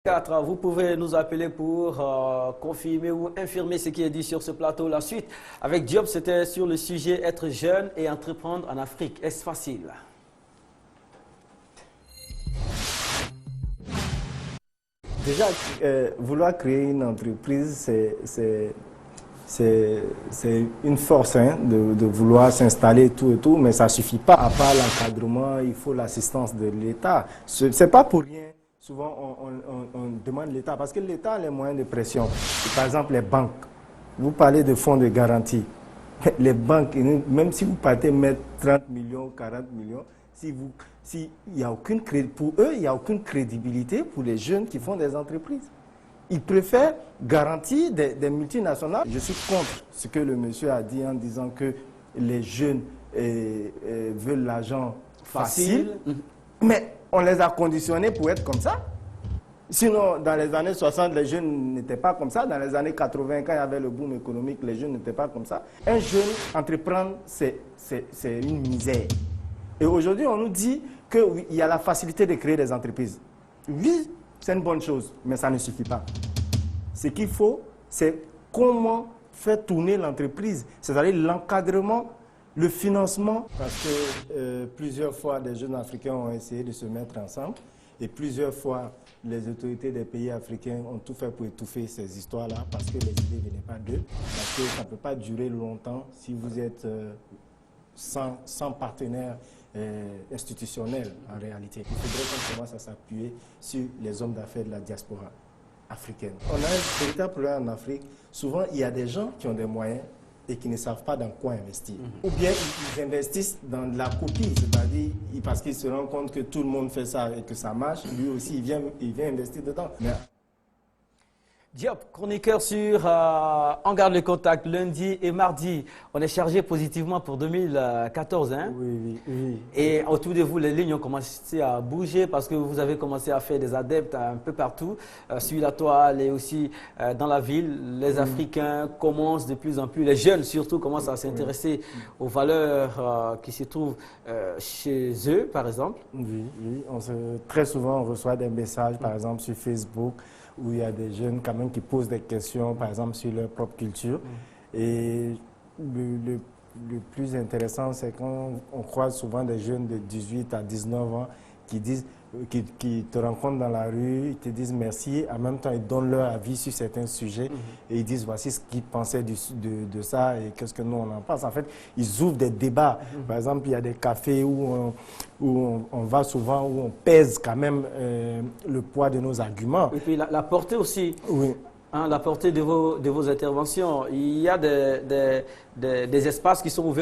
4, vous pouvez nous appeler pour confirmer ou infirmer ce qui est dit sur ce plateau. La suite avec Diop, c'était sur le sujet être jeune et entreprendre en Afrique. Est-ce facile? Déjà, vouloir créer une entreprise, c'est une force de vouloir s'installer et tout, mais ça ne suffit pas. À part l'encadrement, il faut l'assistance de l'État. Ce n'est pas pour rien. Souvent, on demande l'État, parce que l'État a les moyens de pression. Par exemple, les banques. Vous parlez de fonds de garantie. Les banques, même si vous partez mettre 30 millions, 40 millions, y a aucune, pour eux, il n'y a aucune crédibilité pour les jeunes qui font des entreprises. Ils préfèrent garantir des multinationales. Je suis contre ce que le monsieur a dit en disant que les jeunes veulent l'argent facile. Mais on les a conditionnés pour être comme ça. Sinon, dans les années 60, les jeunes n'étaient pas comme ça. Dans les années 80, quand il y avait le boom économique, les jeunes n'étaient pas comme ça. Un jeune entreprendre, c'est une misère. Et aujourd'hui, on nous dit qu'il y a la facilité de créer des entreprises. Oui, c'est une bonne chose, mais ça ne suffit pas. Ce qu'il faut, c'est comment faire tourner l'entreprise, c'est-à-dire l'encadrement, le financement. Parce que plusieurs fois, des jeunes Africains ont essayé de se mettre ensemble et plusieurs fois, les autorités des pays africains ont tout fait pour étouffer ces histoires-là parce que les idées ne venaient pas d'eux, parce que ça ne peut pas durer longtemps si vous êtes sans partenaire institutionnel en réalité. Il faudrait qu'on commence à s'appuyer sur les hommes d'affaires de la diaspora africaine. On a un véritable problème en Afrique. Souvent, il y a des gens qui ont des moyens et qui ne savent pas dans quoi investir. Ou bien ils investissent dans de la copie, c'est-à-dire parce qu'ils se rendent compte que tout le monde fait ça et que ça marche, lui aussi il vient investir dedans. Mais Diop, chroniqueur sur On garde le contact lundi et mardi. On est chargé positivement pour 2014. Hein? Oui. Et autour de vous, les lignes ont commencé à bouger parce que vous avez commencé à faire des adeptes un peu partout, sur la toile et aussi dans la ville. Les Africains commencent de plus en plus, les jeunes surtout, commencent à s'intéresser aux valeurs qui se trouvent chez eux, par exemple. Oui. Très souvent, on reçoit des messages, par exemple, sur Facebook, où il y a des jeunes quand même qui posent des questions, par exemple, sur leur propre culture. Et le plus intéressant, c'est quand on croise souvent des jeunes de 18 à 19 ans qui te rencontrent dans la rue, ils te disent merci, en même temps ils donnent leur avis sur certains sujets et ils disent voici ce qu'ils pensaient de ça et qu'est-ce que nous on en pense. En fait, ils ouvrent des débats. Par exemple, il y a des cafés où on va souvent, où on pèse quand même le poids de nos arguments. Et puis la portée aussi. Oui. Hein, la portée de vos interventions. Il y a des espaces qui sont ouverts